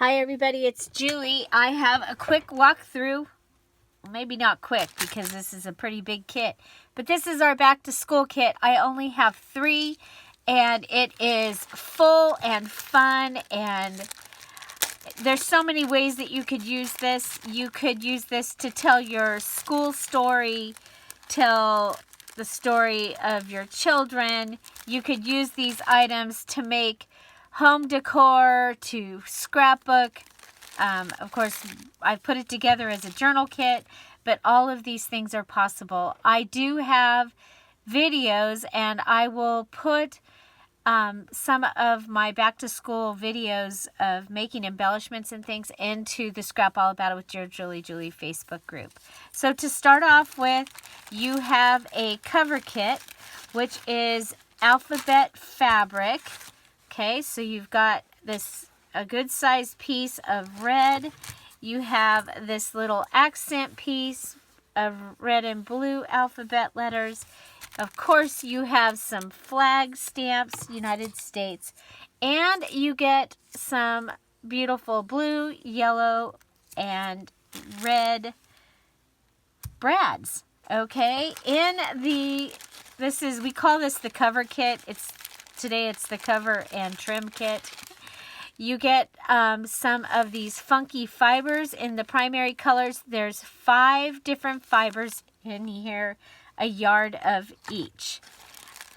Hi everybody, it's Julie. I have a quick walkthrough. Maybe not quick because this is a pretty big kit. But this is our back to school kit. I only have 3 and it is full and fun, and there's so many ways that you could use this. You could use this to tell your school story, tell the story of your children. You could use these items to make home decor, to scrapbook. Of course, I've put it together as a journal kit, but all of these things are possible. I do have videos, and I will put some of my back to school videos of making embellishments and things into the Scrap All About It with Dear Julie Facebook group. So to start off with, you have a cover kit, which is alphabet fabric. Okay, so you've got a good sized piece of red. You have this little accent piece of red and blue alphabet letters. Of course, you have some flag stamps, United States, and you get some beautiful blue, yellow, and red brads. Okay, we call this the cover kit. Today it's the cover and trim kit. You get some of these funky fibers in the primary colors. There's 5 different fibers in here, a yard of each.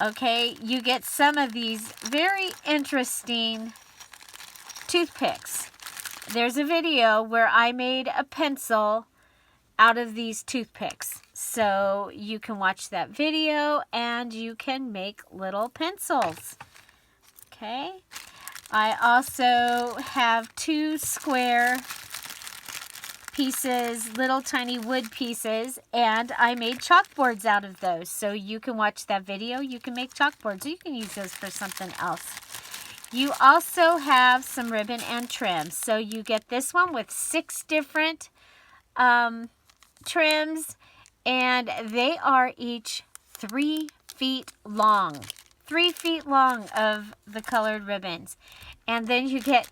Okay, you get some of these very interesting toothpicks. There's a video where I made a pencil out of these toothpicks. So you can watch that video and you can make little pencils. Okay. I also have 2 square pieces, little tiny wood pieces, and I made chalkboards out of those. So you can watch that video. You can make chalkboards. You can use those for something else. You also have some ribbon and trim. So you get this one with 6 different trims, and they are each 3 feet long. 3 feet long of the colored ribbons. And then you get,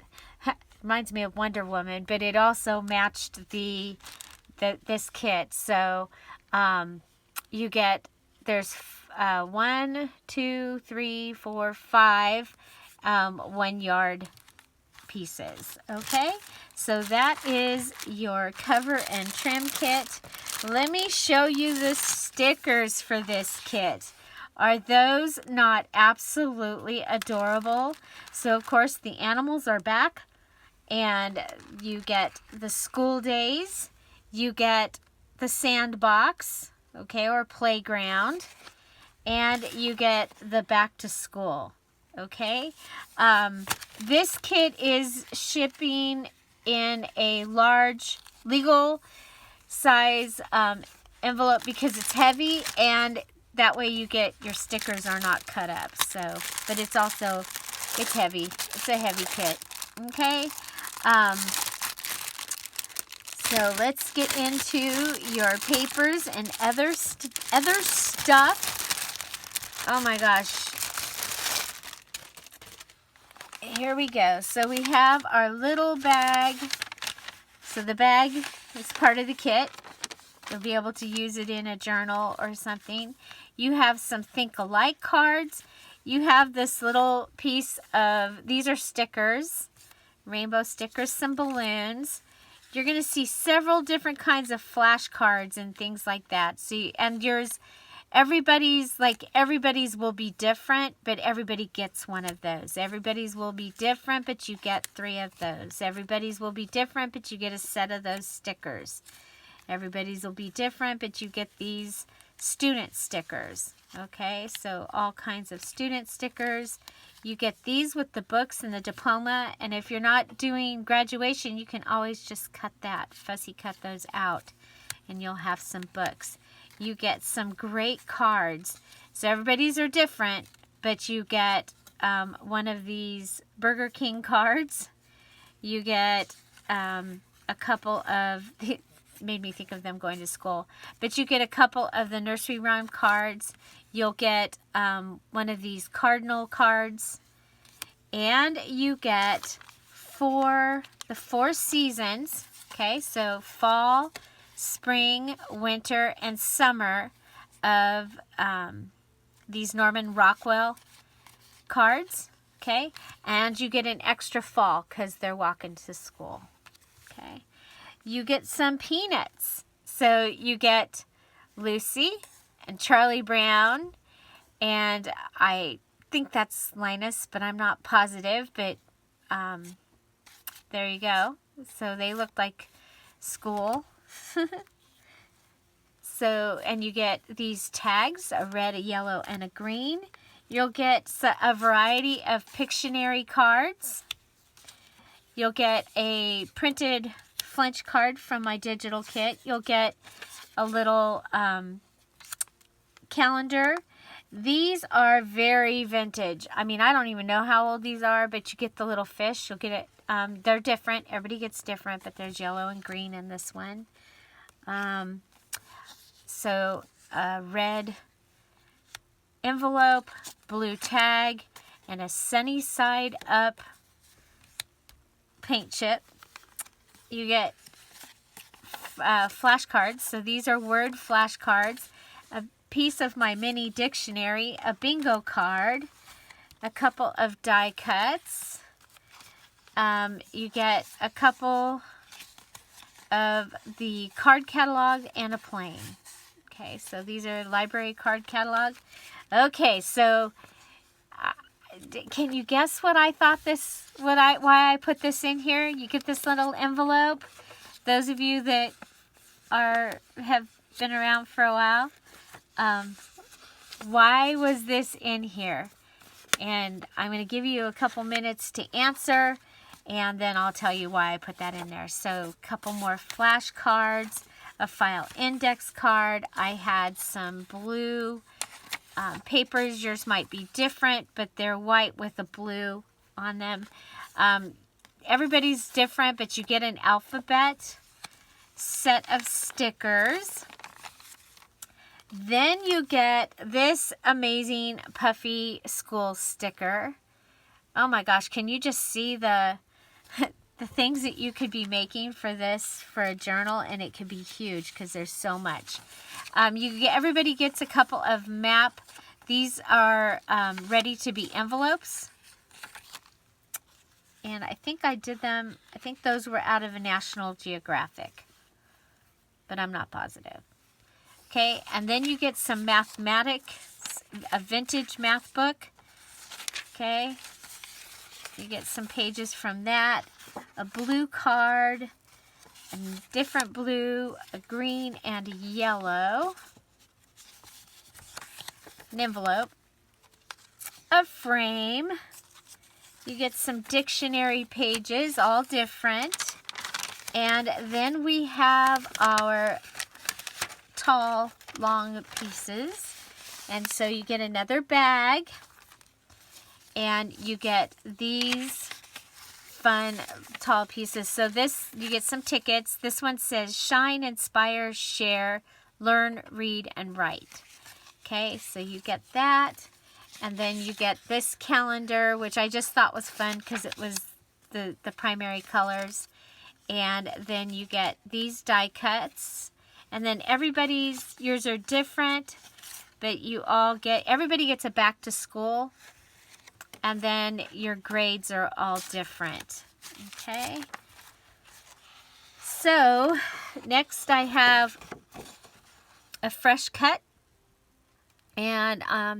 reminds me of Wonder Woman, but it also matched this kit. So you get, there's 1, 2, 3, 4, 5 1 yard pieces. Okay, so that is your cover and trim kit. Let me show you the stickers for this kit. Are those not absolutely adorable? So of course the animals are back, and you get the school days, you get the sandbox, okay, or playground, and you get the back to school. Okay, this kit is shipping in a large legal size envelope because it's heavy, and that way you get your stickers are not cut up. So, but it's heavy. It's a heavy kit. Okay, so let's get into your papers and other stuff. Oh my gosh. Here we go. So we have our little bag. So the bag is part of the kit. You'll be able to use it in a journal or something. You have some Think Alike cards. You have this little piece of, these are stickers, rainbow stickers, some balloons. You're going to see several different kinds of flashcards and things like that. So, and yours, everybody's will be different, but everybody gets one of those. Everybody's will be different, but you get 3 of those. Everybody's will be different, but you get a set of those stickers. Everybody's will be different, but you get these student stickers. Okay, so all kinds of student stickers. You get these with the books and the diploma, and if you're not doing graduation, you can always just fussy cut those out, and you'll have some books. You get some great cards. So everybody's are different, but you get one of these Burger King cards. You get a couple of, made me think of them going to school, but you get a couple of the nursery rhyme cards. You'll get one of these cardinal cards, and you get the 4 seasons. Okay, so fall, spring, winter, and summer of these Norman Rockwell cards. Okay, and you get an extra fall because they're walking to school. Okay, you get some peanuts. So you get Lucy and Charlie Brown, and I think that's Linus, but I'm not positive, but there you go. So they look like school. So, and you get these tags, a red, a yellow, and a green. You'll get a variety of Pictionary cards. You'll get a printed Flinch card from my digital kit. You'll get a little calendar. These are very vintage. I mean, I don't even know how old these are, but you get the little fish. You'll get it. They're different. Everybody gets different, but there's yellow and green in this one. So a red envelope, blue tag, and a sunny side up paint chip. You get flashcards. So these are word flashcards. A piece of my mini dictionary, a bingo card, a couple of die cuts. You get a couple of the card catalog and a plane. Okay, so these are library card catalog. Okay, so can you guess what I thought why I put this in here? You get this little envelope. Those of you that have been around for a while, why was this in here? And I'm going to give you a couple minutes to answer, and then I'll tell you why I put that in there. So a couple more flashcards, a file index card. I had some blue papers. Yours might be different, but they're white with a blue on them. Everybody's different, but you get an alphabet set of stickers. Then you get this amazing puffy school sticker. Oh my gosh, can you just see the things that you could be making for this, for a journal, and it could be huge because there's so much. Everybody gets a couple of map. These are ready to be envelopes. And I think I did them, I think those were out of a National Geographic, but I'm not positive. Okay, and then you get some mathematics, a vintage math book. Okay, you get some pages from that, a blue card, a different blue, a green, and a yellow, an envelope, a frame. You get some dictionary pages, all different. And then we have our tall, long pieces. And so you get another bag. And you get these fun, tall pieces. So this, you get some tickets. This one says, shine, inspire, share, learn, read, and write. Okay, so you get that. And then you get this calendar, which I just thought was fun because it was the primary colors. And then you get these die cuts. And then yours are different, but everybody gets a back to school. And then your grades are all different. Okay. So next I have a fresh cut. And I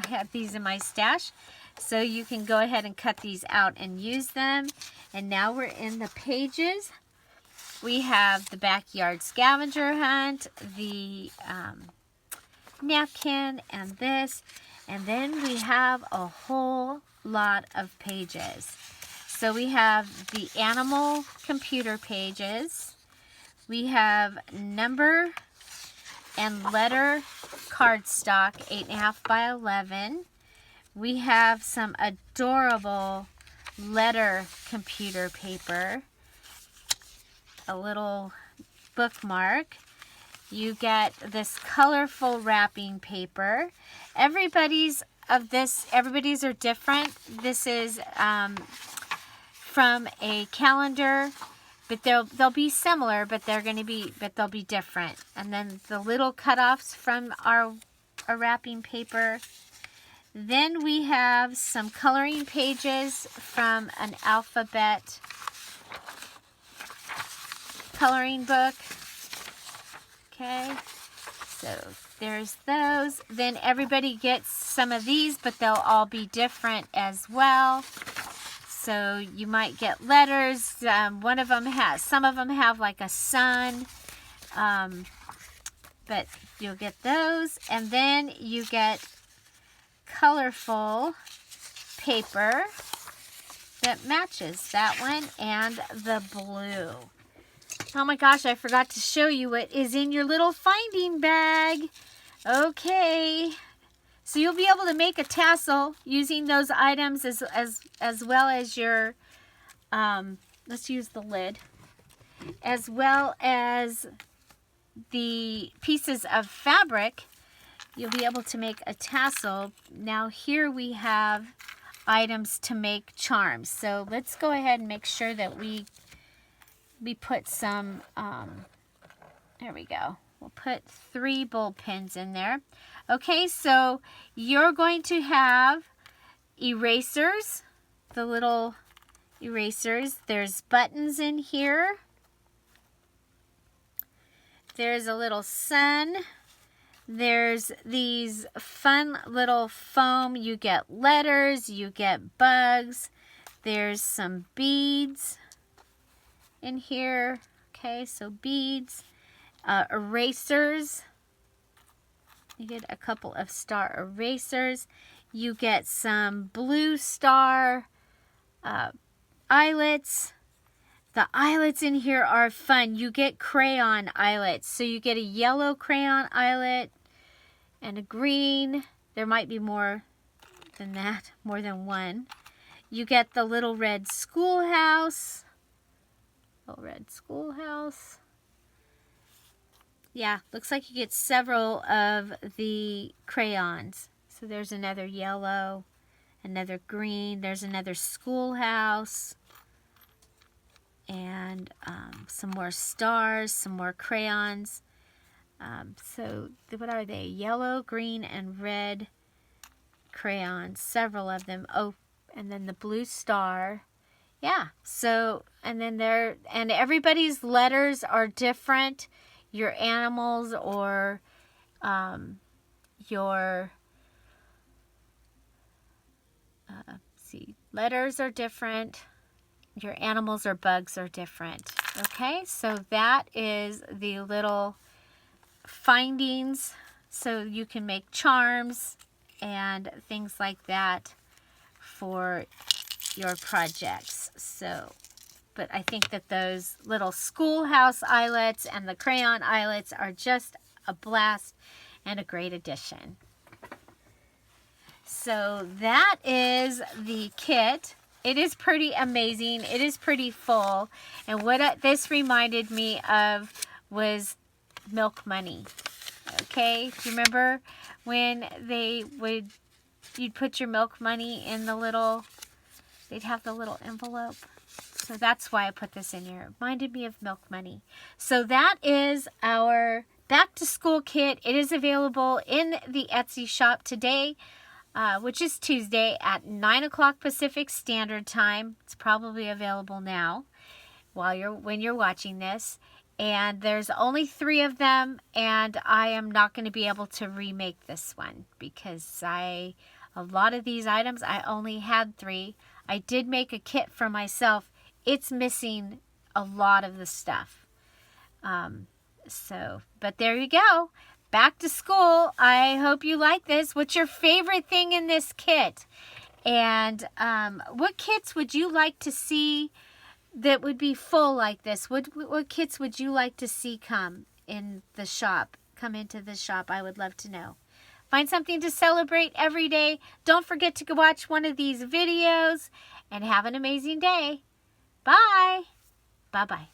have these in my stash, so you can go ahead and cut these out and use them. And now we're in the pages. We have the backyard scavenger hunt, the napkin, and this. And then we have a whole lot of pages. So we have the animal computer pages. We have number and letter cardstock, 8.5 by 11. We have some adorable letter computer paper, a little bookmark. You get this colorful wrapping paper. Everybody's are different. This is from a calendar, but they'll be similar, but they'll be different. And then the little cutoffs from our wrapping paper. Then we have some coloring pages from an alphabet coloring book. Okay, so there's those. Then everybody gets some of these, but they'll all be different as well. So you might get letters. Some of them have like a sun, but you'll get those. And then you get colorful paper that matches that one and the blue. Oh my gosh, I forgot to show you what is in your little finding bag. Okay, so you'll be able to make a tassel using those items as well as your, let's use the lid, as well as the pieces of fabric. You'll be able to make a tassel. Now here we have items to make charms. So let's go ahead and make sure that we put some, there we go. We'll put 3 bulb pins in there. Okay, so you're going to have erasers, the little erasers. There's buttons in here. There's a little sun. There's these fun little foam. You get letters, you get bugs. There's some beads in here. Okay, so beads, erasers. You get a couple of star erasers. You get some blue star eyelets. The eyelets in here are fun. You get crayon eyelets. So you get a yellow crayon eyelet and a green. There might be more than that, more than one. You get the little red schoolhouse. Little red schoolhouse. Yeah, looks like you get several of the crayons. So there's another yellow, another green. There's another schoolhouse. And some more stars, some more crayons. So what are they? Yellow, green, and red crayons. Several of them. Oh, and then the blue star. Yeah. So, and then and everybody's letters are different. Your animals or your letters are different. Your animals or bugs are different. Okay, so that is the little findings. So you can make charms and things like that for your projects. So, but I think that those little schoolhouse eyelets and the crayon eyelets are just a blast and a great addition. So that is the kit. It is pretty amazing. It is pretty full. And what this reminded me of was milk money. Okay, do you remember when you'd put your milk money in the little, they'd have the little envelope. So that's why I put this in here. It reminded me of milk money. So that is our back to school kit. It is available in the Etsy shop today. Which is Tuesday at 9 o'clock Pacific Standard Time. It's probably available now when you're watching this. And there's only 3 of them, and I am not going to be able to remake this one because a lot of these items, I only had 3. I did make a kit for myself. It's missing a lot of the stuff. But there you go. Back to school. I hope you like this. What's your favorite thing in this kit? And what kits would you like to see that would be full like this? What kits would you like to see come into the shop? I would love to know. Find something to celebrate every day. Don't forget to go watch one of these videos and have an amazing day. Bye. Bye-bye.